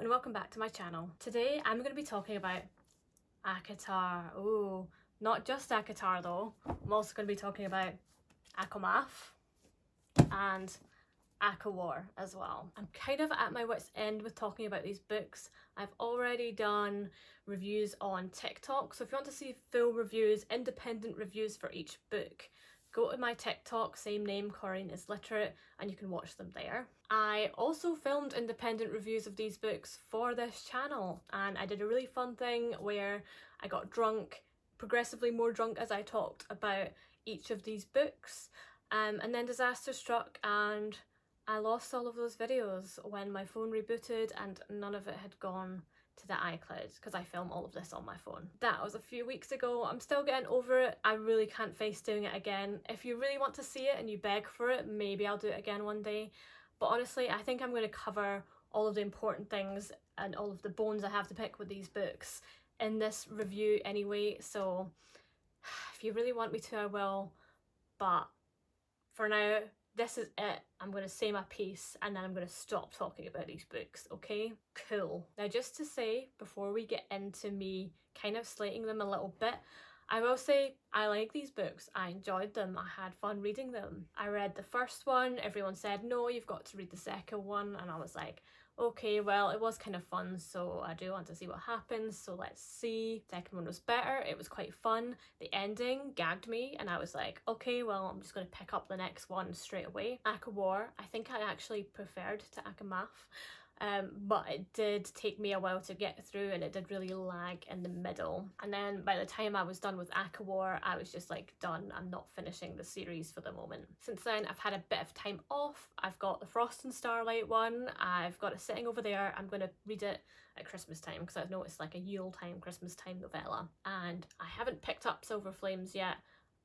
and welcome back to my channel. Today I'm going to be talking about ACOTAR. Oh, not just ACOTAR though. I'm also going to be talking about ACOMAF and ACOWAR as well. I'm kind of at my wit's end with talking about these books. I've already done reviews on TikTok, so if you want to see full reviews, independent reviews for each book, go to my TikTok, same name, Corinne is Literate, and you can watch them there. I also filmed independent reviews of these books for this channel, and I did a really fun thing where I got drunk, progressively more drunk as I talked about each of these books, and then disaster struck and I lost all of those videos when my phone rebooted and none of it had gone to the iCloud because I film all of this on my phone. That was a few weeks ago. I'm still getting over it. I really can't face doing it again. If you really want to see it and you beg for it, maybe I'll do it again one day. But honestly, I think I'm going to cover all of the important things and all of the bones I have to pick with these books in this review anyway. So if you really want me to, I will. But for now, this is it. I'm going to say my piece and then I'm going to stop talking about these books, okay? Cool. Now just to say, before we get into me kind of slating them a little bit, I will say I like these books. I enjoyed them. I had fun reading them. I read the first one. Everyone said, no, you've got to read the second one. And I was like, okay, well, it was kind of fun, so I do want to see what happens, so let's see. Second one was better. It was quite fun. The ending gagged me and I was like, okay, well, I'm just going to pick up the next one straight away. ACOWAR, I think I actually preferred to ACOMAF. But it did take me a while to get through and it did really lag in the middle. And then by the time I was done with ACOWAR, I was just like, done, I'm not finishing the series for the moment. Since then, I've had a bit of time off. I've got the Frost and Starlight one. I've got it sitting over there. I'm going to read it at Christmas time because I know it's like a Yuletime, Christmas time novella. And I haven't picked up Silver Flames yet.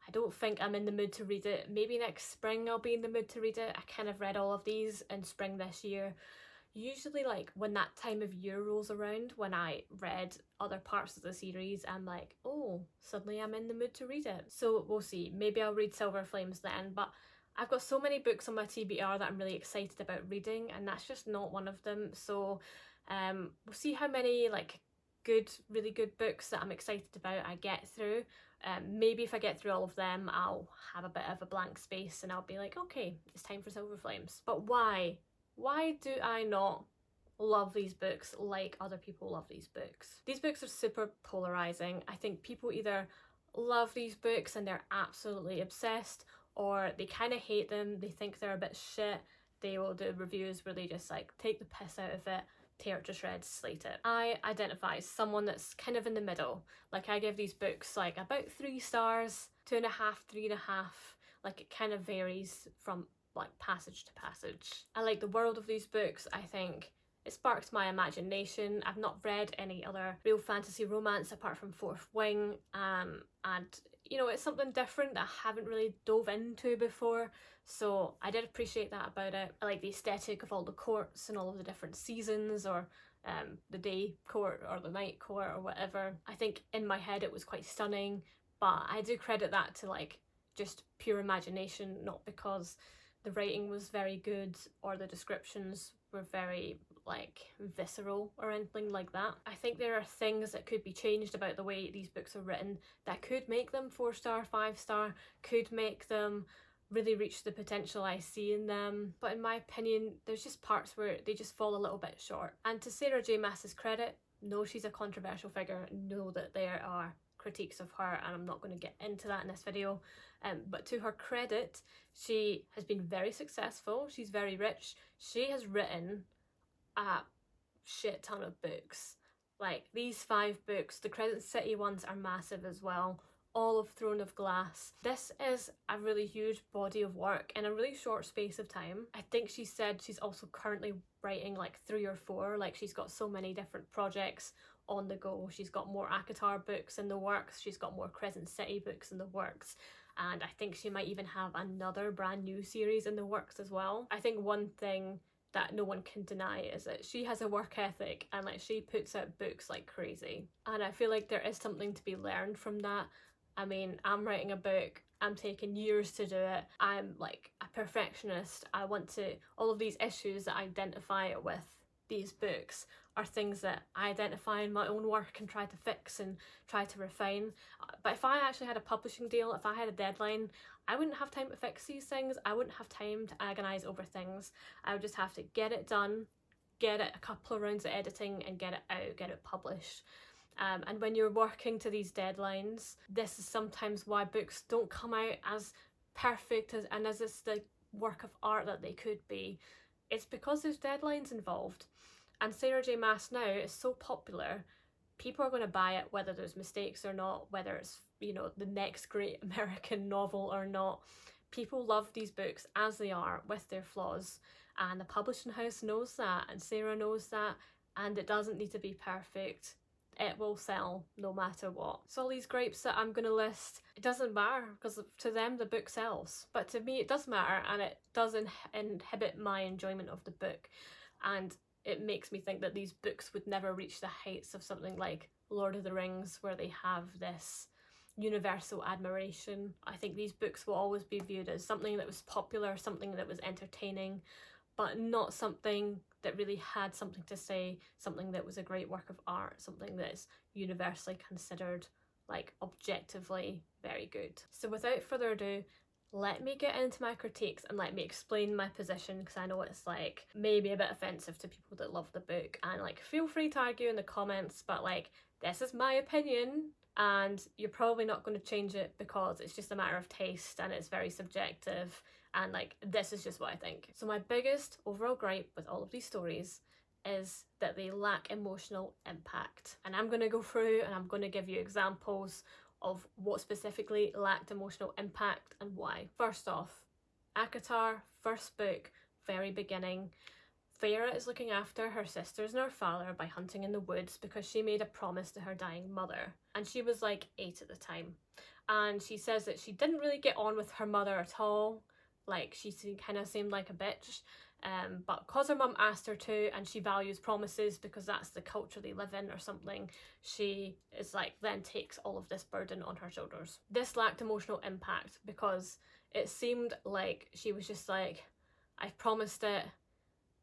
I don't think I'm in the mood to read it. Maybe next spring I'll be in the mood to read it. I kind of read all of these in spring this year. Usually like when that time of year rolls around, when I read other parts of the series, I'm like, oh, suddenly I'm in the mood to read it. So we'll see. Maybe I'll read Silver Flames then, but I've got so many books on my TBR that I'm really excited about reading and that's just not one of them. So we'll see how many like really good books that I'm excited about I get through. Maybe if I get through all of them, I'll have a bit of a blank space and I'll be like, okay, it's time for Silver Flames. But why? Why do I not love these books like other people love these books? These books are super polarizing. I think people either love these books and they're absolutely obsessed, or they kind of hate them, they think they're a bit shit. They will do reviews where they just like take the piss out of it, tear it to shreds, slate it. I identify as someone that's kind of in the middle. Like I give these books like about 3 stars, 2.5, 3.5. Like it kind of varies from like passage to passage. I like the world of these books. I think it sparked my imagination. I've not read any other real fantasy romance apart from Fourth Wing, and you know, it's something different that I haven't really dove into before, so I did appreciate that about it. I like the aesthetic of all the courts and all of the different seasons, or the day court or the night court or whatever. I think in my head it was quite stunning, but I do credit that to like just pure imagination, not because the writing was very good or the descriptions were very like visceral or anything like that. I think there are things that could be changed about the way these books are written that could make them 4-star, 5-star, could make them really reach the potential I see in them. But in my opinion, there's just parts where they just fall a little bit short. And to Sarah J Maas's credit, no, she's a controversial figure, know that there are critiques of her and I'm not going to get into that in this video, but to her credit, she has been very successful. She's very rich. She has written a shit ton of books. Like these 5 books, the Crescent City ones are massive as well, all of Throne of Glass. This is a really huge body of work in a really short space of time. I think she said she's also currently writing like 3 or 4, like she's got so many different projects on the go. She's got more ACOTAR books in the works, she's got more Crescent City books in the works, and I think she might even have another brand new series in the works as well. I think one thing that no one can deny is that she has a work ethic and like she puts out books like crazy, and I feel like there is something to be learned from that. I mean, I'm writing a book, I'm taking years to do it, I'm like a perfectionist, I want to, all of these issues that I identify with these books are things that I identify in my own work and try to fix and try to refine. But if I actually had a publishing deal, if I had a deadline, I wouldn't have time to fix these things. I wouldn't have time to agonize over things. I would just have to get it done, get it a couple of rounds of editing and get it out, get it published. And when you're working to these deadlines, this is sometimes why books don't come out as perfect and as it's the work of art that they could be. It's because there's deadlines involved. And Sarah J Maas now is so popular, people are going to buy it whether there's mistakes or not, whether it's, you know, the next great American novel or not. People love these books as they are with their flaws, and the publishing house knows that, and Sarah knows that, and it doesn't need to be perfect. It will sell no matter what. So all these gripes that I'm going to list, it doesn't matter, because to them the book sells. But to me it does matter, and it does inhibit my enjoyment of the book. And it makes me think that these books would never reach the heights of something like Lord of the Rings, where they have this universal admiration. I think these books will always be viewed as something that was popular, something that was entertaining, but not something that really had something to say, something that was a great work of art, something that's universally considered like objectively very good. So without further ado, let me get into my critiques and let me explain my position, because I know it's like maybe a bit offensive to people that love the book, and like feel free to argue in the comments, but like this is my opinion and you're probably not going to change it because it's just a matter of taste and it's very subjective, and like this is just what I think. So my biggest overall gripe with all of these stories is that they lack emotional impact, and I'm going to go through and I'm going to give you examples of what specifically lacked emotional impact and why. First off, ACOTAR, first book, very beginning. Feyre is looking after her sisters and her father by hunting in the woods because she made a promise to her dying mother, and she was like 8 at the time. And she says that she didn't really get on with her mother at all, like she kind of seemed like a bitch. But because her mum asked her to, and she values promises because that's the culture they live in or something, she is like then takes all of this burden on her shoulders. This lacked emotional impact because it seemed like she was just like, I've promised it.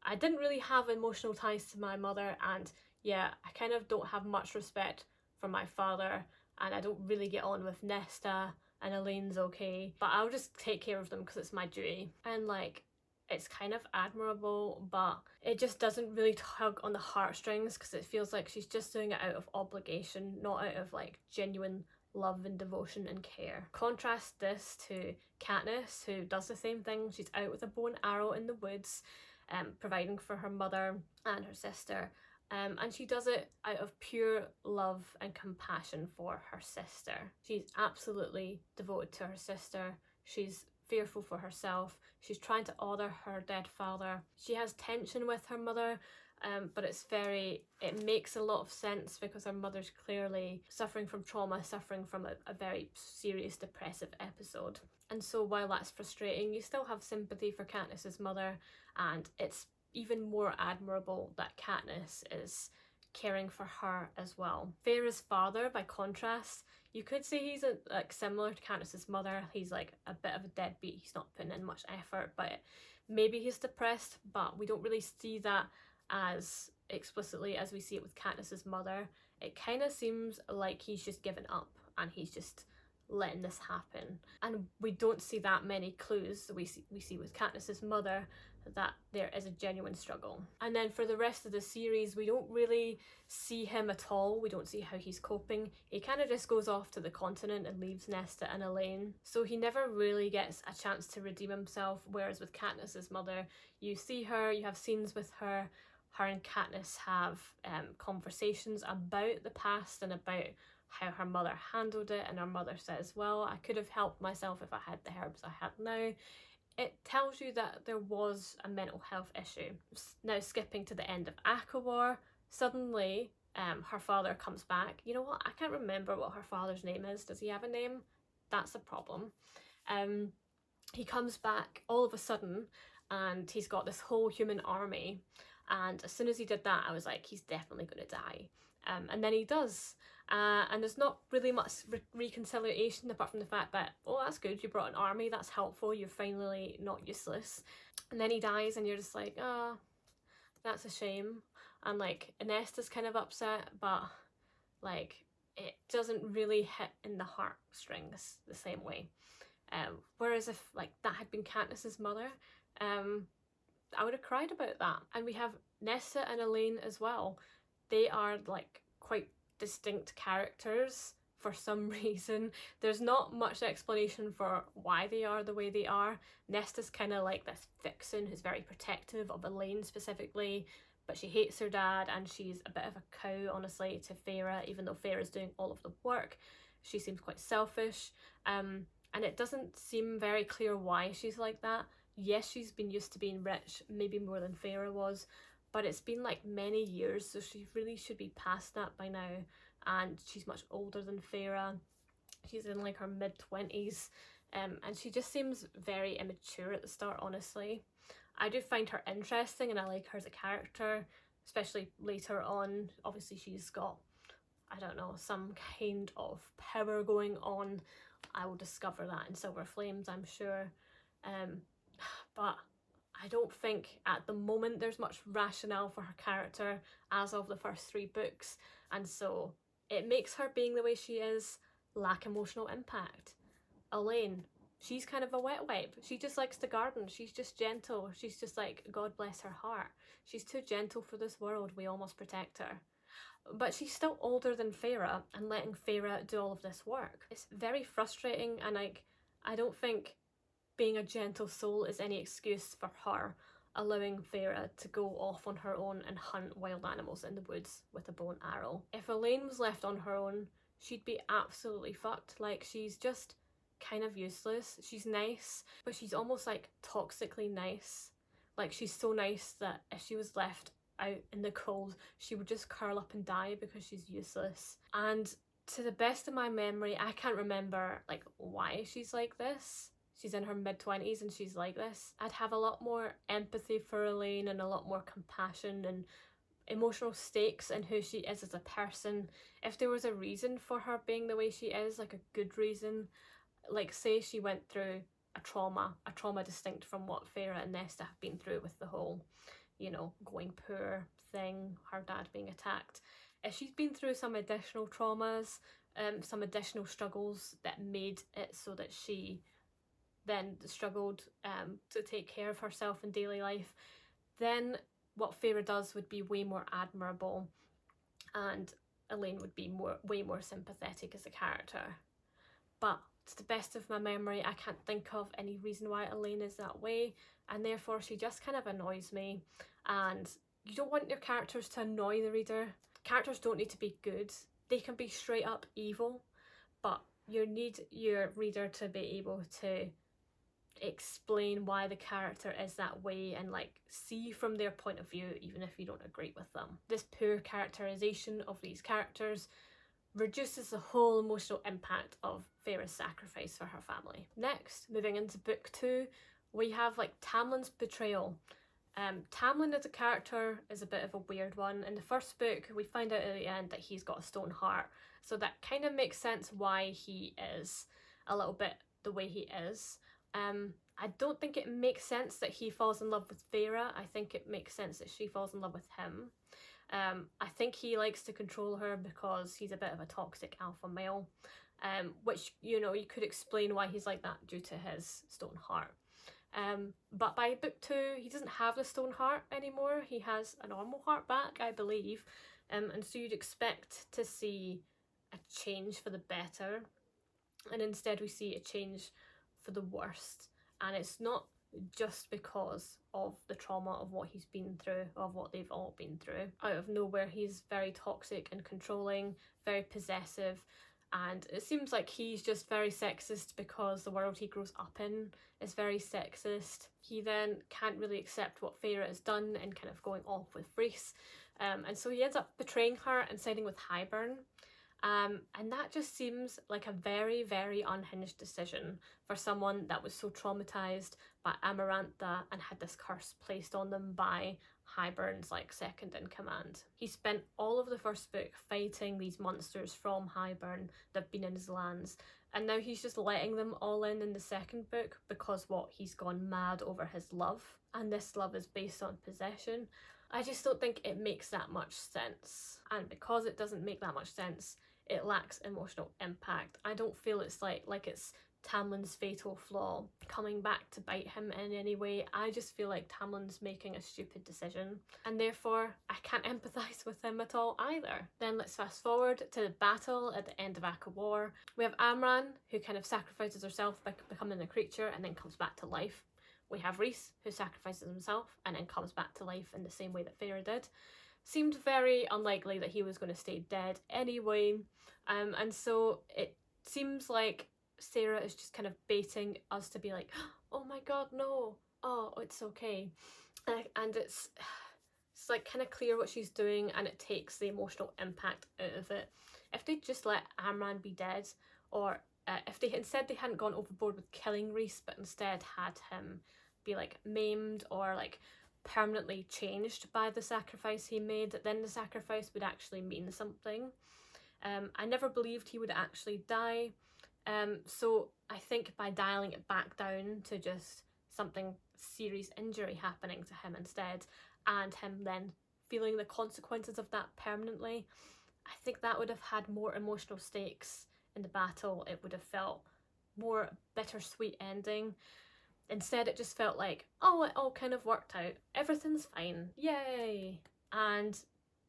I didn't really have emotional ties to my mother, and yeah, I kind of don't have much respect for my father, and I don't really get on with Nesta, and Elaine's okay, but I'll just take care of them because it's my duty. And like, it's kind of admirable, but it just doesn't really tug on the heartstrings because it feels like she's just doing it out of obligation, not out of like genuine love and devotion and care. Contrast this to Katniss, who does the same thing. She's out with a bow and arrow in the woods, providing for her mother and her sister, and she does it out of pure love and compassion for her sister. She's absolutely devoted to her sister. She's fearful for herself. She's trying to honour her dead father. She has tension with her mother, but it makes a lot of sense because her mother's clearly suffering from trauma, suffering from a very serious depressive episode. And so while that's frustrating, you still have sympathy for Katniss's mother, and it's even more admirable that Katniss is caring for her as well. Feyre's father, by contrast, you could say he's like similar to Katniss's mother. He's like a bit of a deadbeat. He's not putting in much effort, but maybe he's depressed, but we don't really see that as explicitly as we see it with Katniss's mother. It kind of seems like he's just given up and he's just letting this happen, and we don't see that many clues that we see with Katniss's mother that there is a genuine struggle. And then for the rest of the series, we don't really see him at all. We don't see how he's coping. He kind of just goes off to the continent and leaves Nesta and Elaine, so he never really gets a chance to redeem himself. Whereas with Katniss's mother, you see her, you have scenes with her and Katniss have conversations about the past and about how her mother handled it, and her mother says, well, I could have helped myself if I had the herbs I had now. It tells you that there was a mental health issue. Now skipping to the end of ACOTAR, suddenly her father comes back. You know what, I can't remember what her father's name is. Does he have a name? That's a problem. He comes back all of a sudden and he's got this whole human army, and as soon as he did that I was like, he's definitely going to die. And then he does. And there's not really much reconciliation apart from the fact that, oh, that's good, you brought an army, that's helpful, you're finally not useless. And then he dies and you're just like, oh, that's a shame. and like Inesta's kind of upset, but like it doesn't really hit in the heartstrings the same way. Whereas if like that had been Katniss's mother, I would have cried about that. And we have Nesta and Elaine as well. They are like quite distinct characters for some reason. There's not much explanation for why they are the way they are. Nesta's kind of like this vixen who's very protective of Elaine specifically, but she hates her dad and she's a bit of a cow, honestly, to Feyre, even though Feyre's doing all of the work. She seems quite selfish, and it doesn't seem very clear why she's like that. Yes, she's been used to being rich, maybe more than Feyre was, but it's been like many years, so she really should be past that by now, and she's much older than Feyre. She's in like her mid-20s, and she just seems very immature at the start, honestly. I do find her interesting and I like her as a character, especially later on. Obviously she's got, I don't know, some kind of power going on. I will discover that in Silver Flames, I'm sure. But I don't think at the moment there's much rationale for her character as of the first 3 books, and so it makes her being the way she is lack emotional impact. Elaine, she's kind of a wet wipe. She just likes to garden. She's just gentle. She's just like, God bless her heart. She's too gentle for this world. We all must protect her. But she's still older than Feyre and letting Feyre do all of this work. It's very frustrating, and like, I don't think being a gentle soul is any excuse for her allowing Feyre to go off on her own and hunt wild animals in the woods with a bow and arrow. If Elaine was left on her own, she'd be absolutely fucked. Like, she's just kind of useless. She's nice, but she's almost like toxically nice. Like, she's so nice that if she was left out in the cold, she would just curl up and die because she's useless. And to the best of my memory, I can't remember like why she's like this. She's in her mid-20s and she's like this. I'd have a lot more empathy for Elaine and a lot more compassion and emotional stakes in who she is as a person if there was a reason for her being the way she is, like a good reason. Like, say she went through a trauma distinct from what Feyre and Nesta have been through with the whole, you know, going poor thing, her dad being attacked. If she's been through some additional traumas, some additional struggles that made it so that she then struggled to take care of herself in daily life, then what Feyre does would be way more admirable, and Elaine would be way more sympathetic as a character. But to the best of my memory, I can't think of any reason why Elaine is that way, and therefore she just kind of annoys me. And you don't want your characters to annoy the reader. Characters don't need to be good. They can be straight up evil, but you need your reader to be able to explain why the character is that way and like see from their point of view even if you don't agree with them. This poor characterization of these characters reduces the whole emotional impact of Feyre's sacrifice for her family. Next, moving into book 2, we have like Tamlin's betrayal. Tamlin as a character is a bit of a weird one. In the first book, we find out at the end that he's got a stone heart, so that kind of makes sense why he is a little bit the way he is. I don't think it makes sense that he falls in love with Feyre. I think it makes sense that she falls in love with him. I think he likes to control her because he's a bit of a toxic alpha male, which, you know, you could explain why he's like that due to his stone heart. But by book 2, he doesn't have the stone heart anymore. He has a normal heart back, I believe. And so you'd expect to see a change for the better. And instead we see a change for the worst, and it's not just because of the trauma of what he's been through, of what they've all been through. Out of nowhere, he's very toxic and controlling, very possessive, and it seems like he's just very sexist because the world he grows up in is very sexist. He then can't really accept what Feyre has done and kind of going off with Rhys, and so he ends up betraying her and siding with Hybern. And that just seems like a very, very unhinged decision for someone that was so traumatised by Amarantha and had this curse placed on them by Hybern's like second in command. He spent all of the first book fighting these monsters from Hybern that have been in his lands, and now he's just letting them all in the second book because he's gone mad over his love, and this love is based on possession. I just don't think it makes that much sense. And because it doesn't make that much sense, it lacks emotional impact. I don't feel it's like it's Tamlin's fatal flaw coming back to bite him in any way. I just feel like Tamlin's making a stupid decision, and therefore I can't empathise with him at all either. Then let's fast forward to the battle at the end of ACOTAR. We have Amran, who kind of sacrifices herself by becoming a creature and then comes back to life. We have Rhys, who sacrifices himself and then comes back to life in the same way that Feyre did. Seemed very unlikely that he was going to stay dead anyway, and so it seems like Sarah is just kind of baiting us to be like, oh my god, no, oh, it's okay. And it's like kind of clear what she's doing, and it takes the emotional impact out of it. If they just let Amran be dead, or if they instead they hadn't gone overboard with killing Rhys, but instead had him be like maimed or like permanently changed by the sacrifice he made, then the sacrifice would actually mean something. I never believed he would actually die. So I think by dialing it back down to just something serious injury happening to him instead, and him then feeling the consequences of that permanently, I think that would have had more emotional stakes in the battle. It would have felt more bittersweet ending. Instead it just felt like, oh, it all kind of worked out, everything's fine, yay. And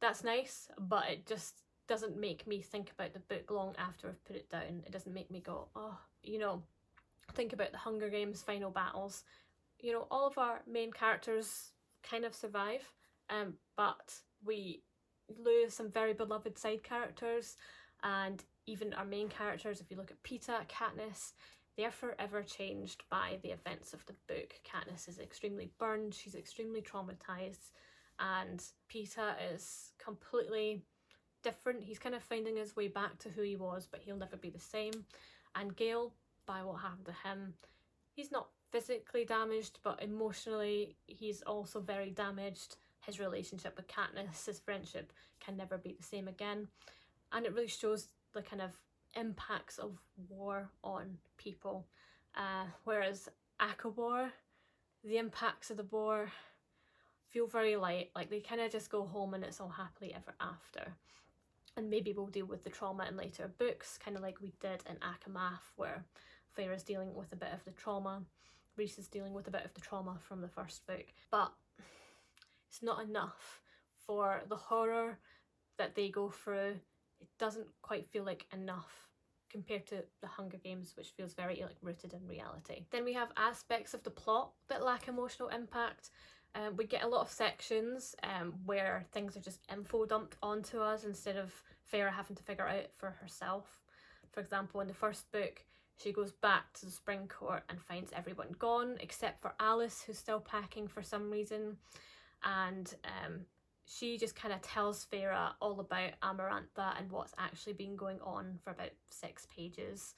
that's nice, but it just doesn't make me think about the book long after I've put it down. It doesn't make me go, oh, you know, think about the Hunger Games final battles. You know, all of our main characters kind of survive, but we lose some very beloved side characters, and even our main characters, if you look at Peeta, Katniss, they are forever changed by the events of the book. Katniss is extremely burned, she's extremely traumatised, and Peeta is completely different. He's kind of finding his way back to who he was, but he'll never be the same. And Gale, by what happened to him, he's not physically damaged, but emotionally he's also very damaged. His relationship with Katniss, his friendship, can never be the same again. And it really shows the kind of impacts of war on people. Whereas ACOTAR, the impacts of the war feel very light, like they kind of just go home and it's all happily ever after. And maybe we'll deal with the trauma in later books, kind of like we did in ACOMAF, where Feyre's dealing with a bit of the trauma, Rhys is dealing with a bit of the trauma from the first book. But it's not enough for the horror that they go through. It doesn't quite feel like enough compared to the Hunger Games, which feels very like rooted in reality. Then we have aspects of the plot that lack emotional impact. We get a lot of sections where things are just info dumped onto us instead of Feyre having to figure it out for herself. For example, in the first book, she goes back to the Spring Court and finds everyone gone except for Alice, who's still packing for some reason, and she just kind of tells Feyre all about Amarantha and what's actually been going on for about 6 pages.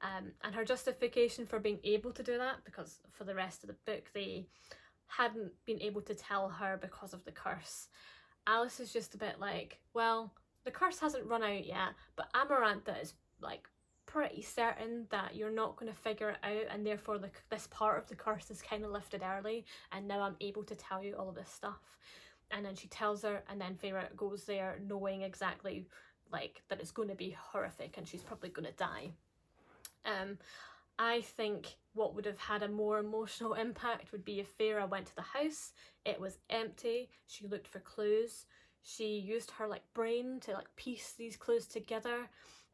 And her justification for being able to do that, because for the rest of the book they hadn't been able to tell her because of the curse. Alice is just a bit like, well, the curse hasn't run out yet, but Amarantha is like pretty certain that you're not going to figure it out, and therefore this part of the curse is kind of lifted early, and now I'm able to tell you all of this stuff. And then she tells her, and then Feyre goes there knowing exactly like that it's going to be horrific and she's probably going to die. I think what would have had a more emotional impact would be if Feyre went to the house, it was empty, she looked for clues, she used her like brain to like piece these clues together,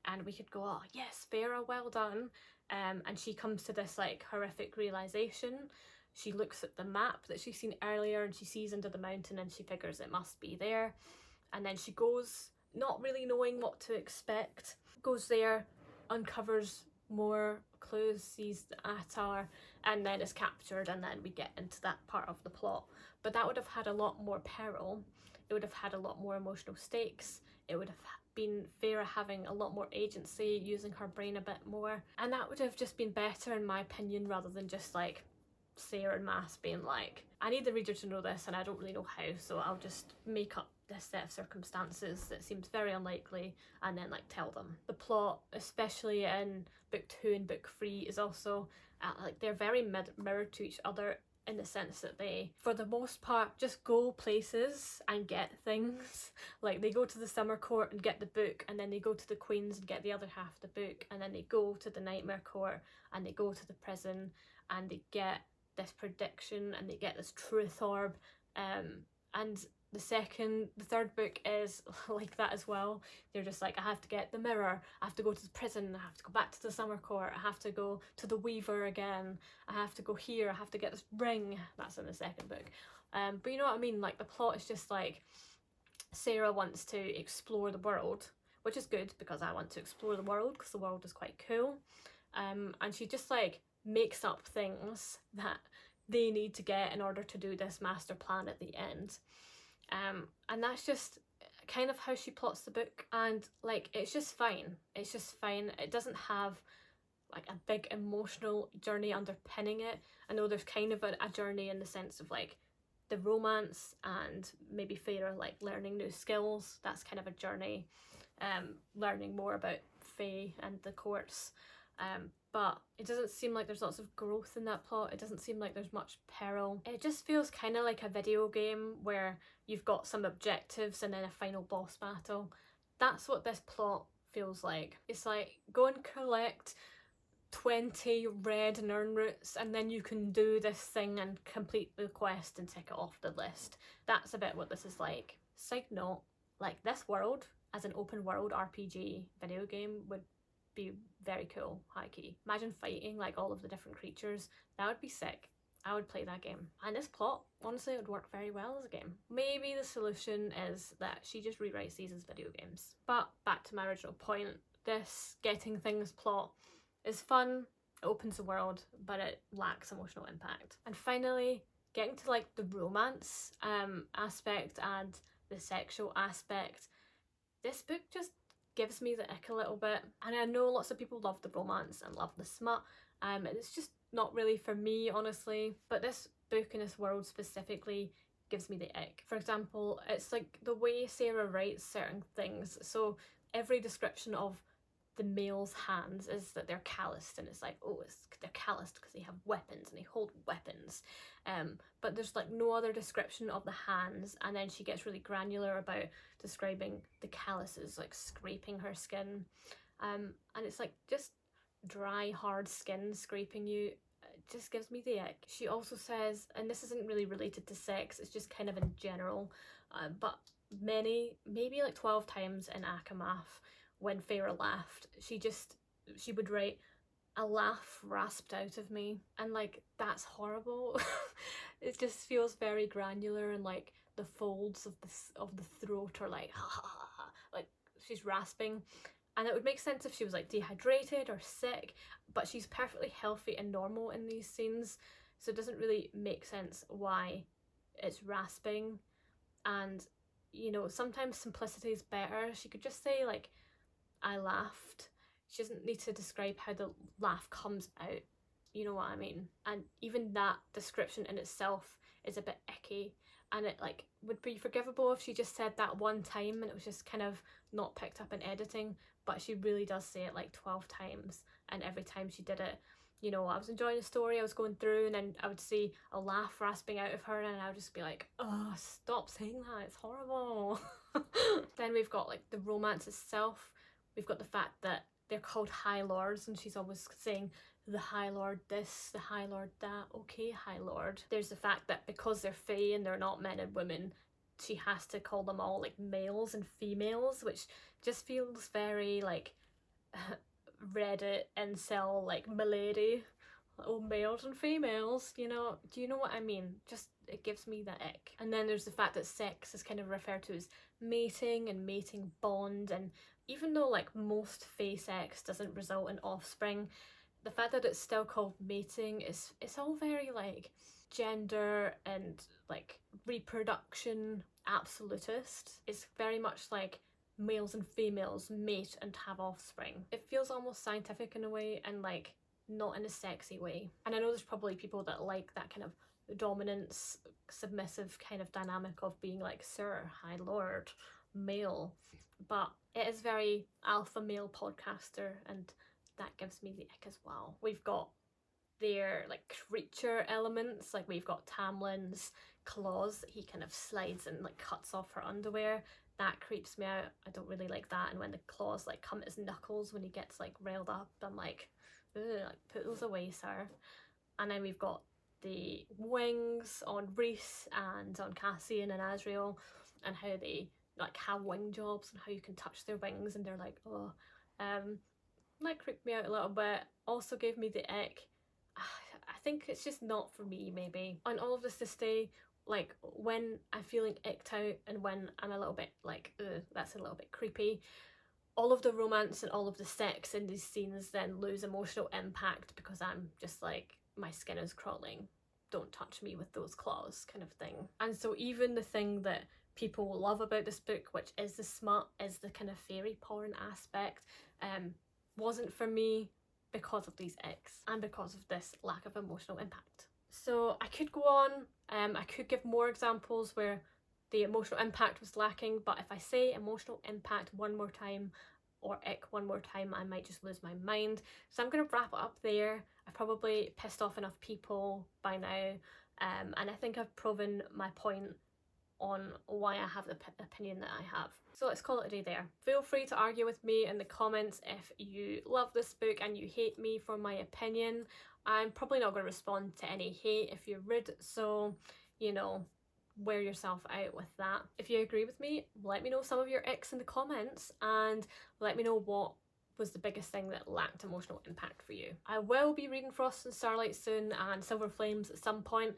and we could go, oh yes, Feyre, well done. And she comes to this like horrific realisation. She looks at the map that she's seen earlier and she sees under the mountain and she figures it must be there. And then she goes, not really knowing what to expect, goes there, uncovers more clues, sees the ACOTAR, and then is captured, and then we get into that part of the plot. But that would have had a lot more peril, it would have had a lot more emotional stakes, it would have been Feyre having a lot more agency, using her brain a bit more, and that would have just been better in my opinion, rather than just like Sarah and Mass being like, I need the reader to know this and I don't really know how, so I'll just make up this set of circumstances that seems very unlikely and then like tell them. The plot, especially in book 2 and book 3, is also like they're very mirrored to each other in the sense that they, for the most part, just go places and get things. Like, they go to the summer court and get the book, and then they go to the Queen's and get the other half of the book, and then they go to the Nightmare Court and they go to the prison and they get this prediction and they get this truth orb. And the third book is like that as well. They're just like, I have to get the mirror, I have to go to the prison, I have to go back to the summer court, I have to go to the Weaver again, I have to go here, I have to get this ring. That's in the second book. But you know what I mean, like the plot is just like, Sarah wants to explore the world, which is good because I want to explore the world because the world is quite cool. And she just like makes up things that they need to get in order to do this master plan at the end. And that's just kind of how she plots the book, and like it's just fine. It doesn't have like a big emotional journey underpinning it. I know there's kind of a journey in the sense of like the romance and maybe Feyre like learning new skills. That's kind of a journey, learning more about Fae and the courts. But it doesn't seem like there's lots of growth in that plot. It doesn't seem like there's much peril. It just feels kind of like a video game where you've got some objectives and then a final boss battle. That's what this plot feels like. It's like, go and collect 20 red Nirnroots and then you can do this thing and complete the quest and tick it off the list. That's a bit what this is like. Side note, like this world as an open world RPG video game would be very cool, high key. Imagine fighting like all of the different creatures. That would be sick. I would play that game. And this plot, honestly, it would work very well as a game. Maybe the solution is that she just rewrites these as video games. But back to my original point, this getting things plot is fun, it opens the world, but it lacks emotional impact. And finally, getting to like the romance aspect and the sexual aspect, this book just gives me the ick a little bit. And I know lots of people love the romance and love the smut, and it's just not really for me, honestly. But this book and this world specifically gives me the ick. For example, it's like the way Sarah writes certain things. So every description of the male's hands is that they're calloused, and it's like, oh, they're calloused because they have weapons and they hold weapons. But there's like no other description of the hands, and then she gets really granular about describing the calluses like scraping her skin, and it's like just dry hard skin scraping you. It just gives me the ick. She also says, and this isn't really related to sex, it's just kind of in general, but maybe like 12 times in ACOMAF, when Feyre laughed, she would write, a laugh rasped out of me, and like that's horrible. It just feels very granular, and like the folds of the throat are like ha ha ha ha, like she's rasping. And it would make sense if she was like dehydrated or sick, but she's perfectly healthy and normal in these scenes, so it doesn't really make sense why it's rasping. And you know, sometimes simplicity is better. She could just say like, I laughed. She doesn't need to describe how the laugh comes out, you know what I mean? And even that description in itself is a bit icky, and it like would be forgivable if she just said that one time and it was just kind of not picked up in editing, but she really does say it like 12 times, and every time she did it, you know, I was enjoying the story, I was going through, and then I would see a laugh rasping out of her, and I would just be like, oh, stop saying that, it's horrible. Then we've got like the romance itself. We've got the fact that they're called High Lords, and she's always saying, the High Lord this, the High Lord that, okay, High Lord. There's the fact that because they're Fae and they're not men and women, she has to call them all like males and females, which just feels very like Reddit incel, like milady. Oh, males and females, you know, do you know what I mean? Just, it gives me the ick. And then there's the fact that sex is kind of referred to as mating and mating bond, and even though like most Fae sex doesn't result in offspring, the fact that it's still called mating is, it's all very like gender and like reproduction absolutist. It's very much like males and females mate and have offspring. It feels almost scientific in a way, and like not in a sexy way. And I know there's probably people that like that kind of dominance, submissive kind of dynamic of being like, Sir, High Lord, male, but it is very alpha male podcaster, and that gives me the ick as well. We've got their like creature elements. Like we've got Tamlin's claws that he kind of slides and like cuts off her underwear. That creeps me out. I don't really like that. And when the claws like come at his knuckles when he gets like railed up, I'm like, ugh, like put those away, sir. And then we've got the wings on Reese and on Cassian and Azrael, and how they like have wing jobs and how you can touch their wings and they're like, oh, that creeped me out a little bit. Also gave me the ick. I think it's just not for me, maybe. And all of this to stay, like when I'm feeling icked out and when I'm a little bit like, ugh, that's a little bit creepy, all of the romance and all of the sex in these scenes then lose emotional impact because I'm just like, my skin is crawling. Don't touch me with those claws kind of thing. And so even the thing that people love about this book, which is the smut, is the kind of fairy porn aspect, wasn't for me because of these icks and because of this lack of emotional impact. So I could go on, I could give more examples where the emotional impact was lacking, but if I say emotional impact one more time or ick one more time, I might just lose my mind. So I'm going to wrap it up there. I've probably pissed off enough people by now, and I think I've proven my point on why I have the opinion that I have. So let's call it a day there. Feel free to argue with me in the comments if you love this book and you hate me for my opinion. I'm probably not going to respond to any hate if you're rude, so, you know, wear yourself out with that. If you agree with me, let me know some of your icks in the comments and let me know what was the biggest thing that lacked emotional impact for you. I will be reading Frost and Starlight soon and Silver Flames at some point.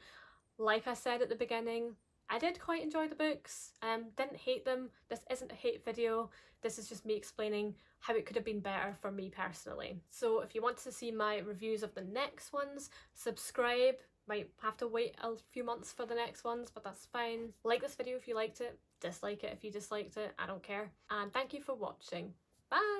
Like I said at the beginning, I did quite enjoy the books, didn't hate them. This isn't a hate video, this is just me explaining how it could have been better for me personally. So if you want to see my reviews of the next ones, subscribe. Might have to wait a few months for the next ones, but that's fine. Like this video if you liked it, dislike it if you disliked it, I don't care. And thank you for watching. Bye!